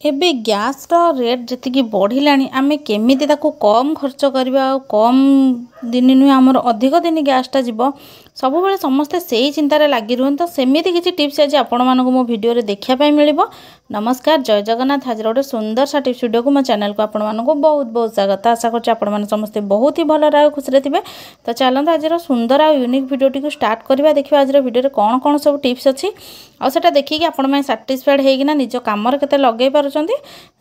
ଏବେ ଗ୍ୟାସ୍ର ରେଟ୍ ଯେତିକି ବଢ଼ିଲାଣି ଆମେ କେମିତି ତାକୁ କମ୍ ଖର୍ଚ୍ଚ କରିବା ଆଉ କମ୍ ଦିନ ନୁହେଁ ଆମର ଅଧିକ ଦିନ ଗ୍ୟାସ୍ଟା ଯିବ ସବୁବେଳେ ସମସ୍ତେ ସେଇ ଚିନ୍ତାରେ ଲାଗି ରୁହନ୍ତି। ତ ସେମିତି କିଛି ଟିପ୍ସ ଆଜି ଆପଣମାନଙ୍କୁ ମୋ ଭିଡ଼ିଓରେ ଦେଖିବା ପାଇଁ ମିଳିବ। नमस्कार जय जगन्नाथ। आज गोटे सुंदर सा टिप्स वीडियो को मो चैनल को आपको बहुत बहुत स्वागत। आशा कर समस्ते बहुत ही भल रहा खुशी थे। तो चलते आज सुंदर आ यूनिक वीडियो टी स्टार्ट करवा। देखिए आज वीडियो कौन कौन सब टिप्स अच्छी आटा देखिए आपण साटिस्फाइड होना निज कम के लगे पार्टी।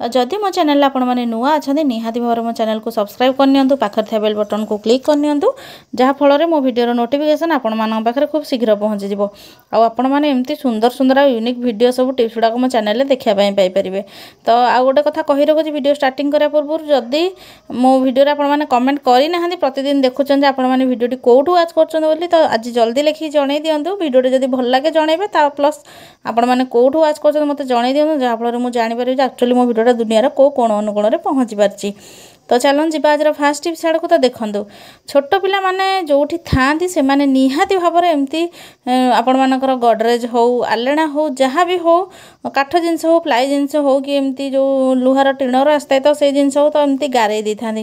जदि मो चैनल आपने नुआ अच्छा निहाती भाव मो चैनल को सब्सक्राइब करनी पाखे थे बेल बटन को क्लिक करनी जहाँफल मो भिडियो नोटिफिकेशन आपंखे खूब शीघ्र पहुँची आपने एमती सुंदर सुंदर यूनिक वीडियो सब टिप्स गुड़ाक मो चैनल देखापी पाइपर। तो आउ गोटे कथा कही रखुच्छी वीडियो स्टार्टिंग करा पूर्व जदि मो वीडियो आपने कमेंट करना प्रतिदिन देखुं आपने वीडियो कौटू वाच कर तो आज जल्दी लिखिक जन दिंतु वीडियो जब भल लगे जनइबे प्लस आपने कौटू वाच कर मत जन दिखाँ जहाँफल मुझे जापर एक्चुअली मो वीडियो दुनिया कौ कोण अनुकोण में पहुँची पार्टी। तो चलो जी आज फास्ट टिप्स आड़ को तो देखो छोट पिला माने जोठी थांती से माने निहाती भाव में एमती आपण मानकर गडरेज हो आलेना हो जहाँ भी हो काठ जिनस हो प्लाई जिनस हो कि एमती जो लुहार टीणर आसता है तो से जिनस हो तो एमती गारे दी था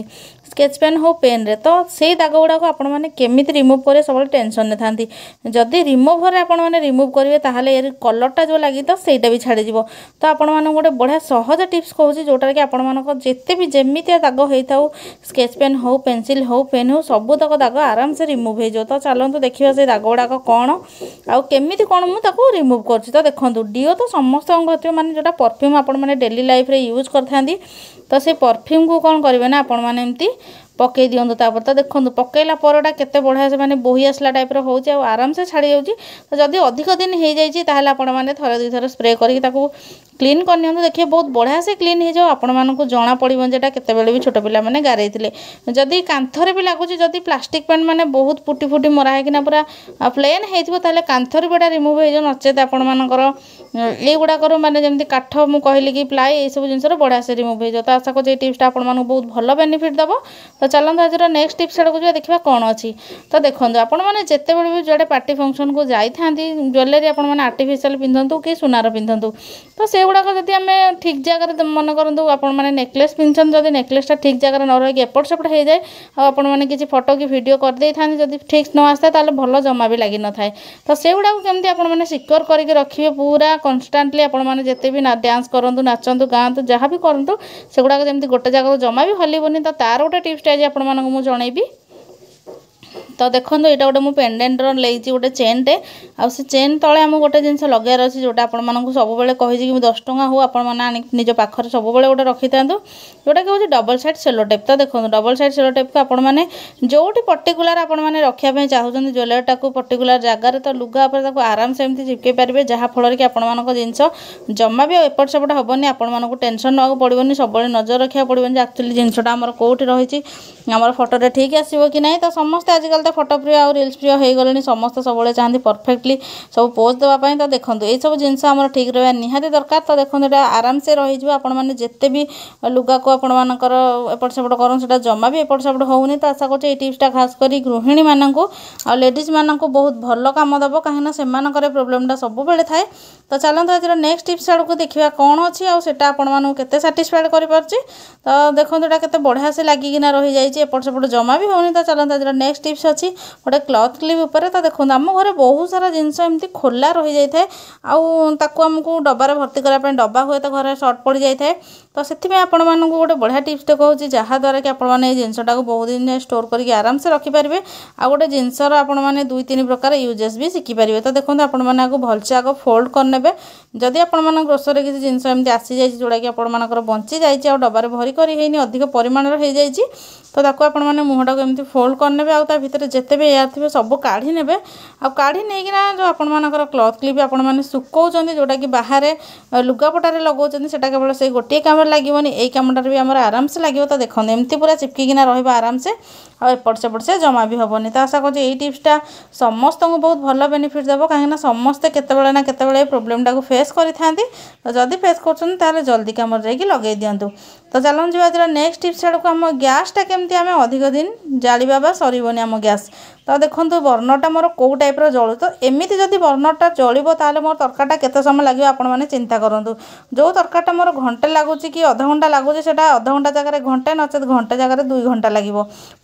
स्केच पेन हो पेन रे तो से दाग गुड़ाक आपण मैंने केमिति रिमूव करे सब टेंशन ने थांती। जदि रिमूवर आपण मैंने रिमूव करेंगे ताहले यार कलरटा जो लगी तो सेटा भी छाड़ी जीवो। तो आपण मानक गोटे बढ़िया सहज टिप्स कहूँ जोटा कि आपण मानक जेते भी जेमितिया दाग होता स्केच पेन हो पेंसिल हो पेन हो सबू तक दाग आराम से रिमूव हो। तो चलते देखिए से दाग गुड़ाक कौन आउ केमिति कौन मुझे रिमूव कर। तो देखो डीओ तो समस्त घर माने जोटा परफ्यूम आपण मैंने डेली लाइफ रे यूज करथांती तो से परफ्यूम को कौन करेंगे ना आपण मैंने एमती पकई दिंतु। तापर तो देखो पकईला परटा केते बढ़िया से माने बोही आसला टाइप रो होची आ आराम से छाड़ी जाउची। तो जदि अधिक दिन हो जाइए ताहले आपण माने थरे दुई थर स्प्रे करके ताकू क्लीन करनी देखिए बहुत बढ़िया से क्लीन हो जाओ आपण मानक जना पड़ो जेटा केते बेले भी छोट पिला माने गारेइथिले। जदि कांथरे भी लागुच जदि प्लास्टिक पेन माने बहुत फुटी फुटी मरा है पूरा प्लेन होइथिबो ताहले कांथरे बेटा रिमूव हो जाओ नचेत आपण मानकर ये गुड़ाकर माने जमती काठ मु कहली कि प्लाई ये सब जिनस बढ़िया से रिमूव हो जाओ। तो आशा कर टिप्सटा आपण मानक बहुत भल बेनिफिट दबो। तो चलते आज नेक्स्ट टिप्स आड़ को देखा कौन अच्छी। तो देखो आपण मैंने जिते बड़े भी जोड़े पार्टी फंक्शन को जाती ज्वेलरी आपण मैंने आर्टिफिशियल पिंधतु कि सुनार पिंधतु तो से गुड़ाक जब आम ठीक जगह मन करूँ आपण मैंने नेकलेस पिंधन जब नेकलेसटा ठीक जगह न रही एपट सेपट हो जाए आपण मैंने किसी फोटो कि वीडियो करदे था जब ठीक न आसता ताले भल जमा भी लगी न थाए। तो से गुड़ाक केमती आपण मैंने सिक्योर करके रखिए पूरा कन्स्टांटली आपण मैंने जिते भी डांस करूँ नाचतु गाँतु जहाँ भी करूँ से गुड़ाक जमी गोटे जगह जमा भी हलबनी। तो तार गोटे टिप्स आज आपण मानक जनइबी। तो देखो यहाँ गोटे मुझे पेंडेंटर लेती गोटे चेनटे आ चेन तले आम गोटे जिन लगार अच्छे जोटा आपण मानक सब कही कि 10 टंका हो आपने निज पाखे सब गोटे रखी था जोटा कि हूँ डबल साइड सेलो टेप। तो देखो डबल साइड सेलो टेप को आपण मैंने जोटी पर्टिकुलर आपण मैंने रखापी चाहते ज्वेलरीटा को पर्टिकुलर जगार तो लुगा पर आराम से एमती चिपकई पारे जहाँफल कि आपण मानक जिनस जमा भी एपट सेपट हेनी आपण मानक टेंशन नाक पड़ोनी सब नजर रखा पड़ोनी एक्चुअली जिनसटा आम कौटी रही आम फोटोटे ठीक आसो कि ना। तो समस्ते आजकल तो फोटो प्रिय और रिल्स प्रिय हो गले समस्त सब चाहती परफेक्टली सब पोज देवाई। तो देखो ये सब जिन आम ठीक रहा निहाती दरकार। तो देखो यहाँ आराम से रही आपण मैंने जिते भी लुगा को आपण मानकर एपट सेपट कर से जमा भी एपट सेपट होनी। तो आशा कर टिप्सटा खास कर गृहिणी मानक और लेडीज मानक बहुत भल कम दब कहीं से प्रोब्लेमटा सब बेले थाए। तो चलते आज नेक्स्ट टिप्स आड़ को देखा कौन अच्छी आटा आपको केते साटिस्फाइड कर। तो देखो यहाँ के बढ़िया से लगिकिना रही जाइए एपट सेपट जमा भी होनी। तो चलते आज नेक्स्ट टिप्स अच्छी गोटे क्लथ क्लिप उपर। तो देखो आम घर बहुत सारा जिनस एमती खोला रही जाए आमको डबार भर्ती करने डब्बा हुए तो घर सर्ट पड़ जाए। तो से आपण मानक गोटे बढ़िया टिप्सटे कहूँ जहाँद्वारा कि आपने जिनसटा को बहुत दिन स्टोर करके आराम से रखिपारे आ गोटे जिनसर आपने 2-3 प्रकार यूजेस भी शिखिपारे। तो देखो आपको भलसे आग फोल्ड करने जदि आपण ग्रोसरी किसी जिनस एमती आसी जाए जोड़ा कि आपर बंची जाए डबार भरी कर अधिक परिमाण हो जाए तो आपण मैंने मुहटा को एमती फोल्ड करने आउ भितर जिते भी एयर थे सब काढ़ी ने काढ़ी नहीं जो आपण मानकर क्लथ क्लिप आपण मैंने सुखौं जोटा कि बाहर लुगापटारे लगाउछन सेटा केवल से गोटे काम लगभग यही कामटार भी आम आराम से लगे। तो देखो एमती पूरा चिपकिना रहा आराम से आ एपट सेपट से जमा भी हेनी। तो आशा कर टिप्सटा समस्त को बहुत भल बेनिफिट देव कहीं समस्ते केतबेले ना केतबेले प्रोब्लेमटा को फेस करिथांती। तो जदि फेस कर जल्दी कम जाकि लगे दिंतु। तो चलते आज नेक्स्ट टिप्स आड़ को आम गैसटा केमती आम अधिक दिन जालिबा बा सरीबनी आम गैस। तो देखो बर्नरटा मोर कौ टाइप जलू तो एमती जदि बर्नरटा जलिब ताले मोर तरकारीटा केते समय लगे आपण मैंने चिंता करूँ जो तरकारीटा मोर घंटे लगुच कि अध घंटा लगुच से अध घंटा जगह घंटे नचेत घंटे जगह 2 घंटा लगे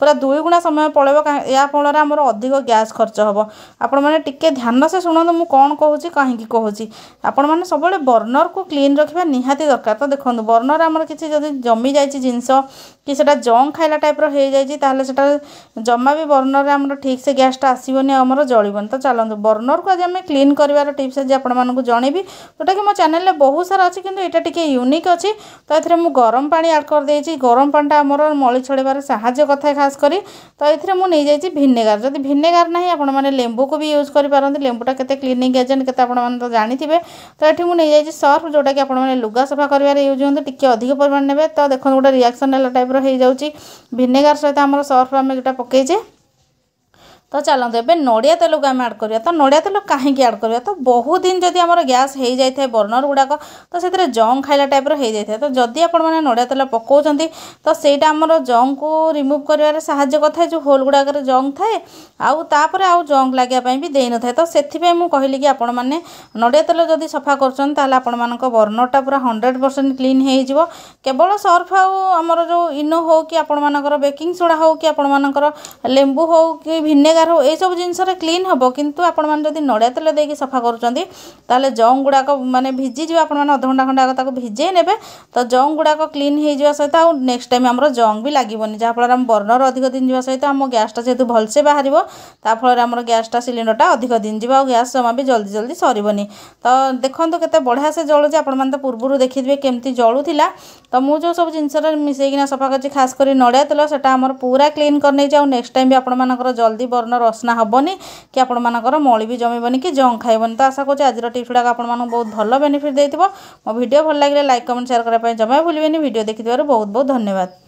पूरा 2 गुणा समय पड़ेब या फल आमर अधिक गैस खर्च हम आपण मैंने टिके ध्यान से शुणु मु कौन कहूँ कहीं कहूँ आपण मैंने सब बर्नर को क्लीन रखा निहाती दरकार तो देखो बर्नर आमर किसी जब जमी जाइए जिनस कि सेटा जंग खाइला टाइप हो जाए सेटा जमा भी बर्नर आमर ठीक से गैसटा आसबनी आमर जलबनी तो चलते बर्नर को आज आम क्लीन कर टिप्स आज आपको जनइबी जोटा कि मो चैनल में बहुत सारा अच्छी किंतु यहाँ टी यूनिक अच्छी तो ये मुझे गरम पानी आड कर देछि गरम पानीटा आमर मली छड़ेबार साहाय्य कथा खास करी तो ये मुझे नहीं भिनेगार जदि भिनेगार ना आपण मैंने लेंबू को भी यूज करें लेंबूटा केते क्लीनिंग एजेंट केते आपण मैंने तो जानिथिबे तो ये मुझे नहीं सर्फ जोटा कि आपण मैंने लुगा सफा कर यूज होते टिके अधिक परिमाण ने तो देखो गोटे रिएक्शन टाइप हो जाऊँगी भिनेगार सहित आम सर्फ आम जोटा पकईचे तो चलते एवं नड़िया तेल को आम आड करिया तो नड़िया तेल कहीं आड करिया तो बहुत दिन जदि आमर गैस हो जाए बर्नर गुड़ाक तो से जंग खाइला टाइप हो जाए तो जदि आपण मैंने नड़िया तेल पकाउछंती तो सेटा आमर जंग को रिमूव करिवार साहाय्य कथा जो होल गुड़ाक जंग थाए आउ तापर आउ जंग लागिया भी देई न थाए तो सेथिपे मु कहली कि आपण मैंने नड़िया तेल जदि सफा करछन ताले आपण मानक बर्नरटा पूरा 100% क्लीन हो जिवो केवल सर्फ आमर जो इनो हो कि आपण मानकर बेकिंग सोडा हो कि आपण मानकर लेंबू हो कि भिनेगार हो ये सब जिनस क्लीन हम किंतु आपण मैंने जदि नड़िया तेल देके सफा करुँच ताले जंग गुड़ाक माने भिजी आपण मैंने अध घंटा खंडा ताको भिजे नेबे तो जंग गुड़ाक क्लीन हो सहित आउ नेक्स्ट टाइम आमर जंग भी लागोनी जहाँफल आम बर्नर अधिक दिन जावा सहित आम गैसटा जेहेतु भलसे बाहर ताफल आमर गैसटा सिलिंडरटा अधिक दिन जी और गैस जमा भी जल्दी जल्दी सरबनी तो देखो केते बढ़िया से जलुचे आपण मैंने तो पूर्व देखिए केमती जलूला तो मु जो सब जिनस मिसेकिना सफा कर खास कर नड़िया तेल से आमर पूरा क्लीन कर नेक्स्ट टाइम भी आपण मानकर जल्दी बर्नर असना हेनी कि आपण मानकर मली भी जमीबनी कि जंग खाइबनी तो आशा करूँ आज टिप्स गुड़ाक आपण मानक बहुत भल बेनिफिट देथिबो मो वीडियो भल लगे लाइक कमेंट शेयर करने जमा भूलिबेनी वीडियो देखिथिबारु बहुत बहुत धन्यवाद।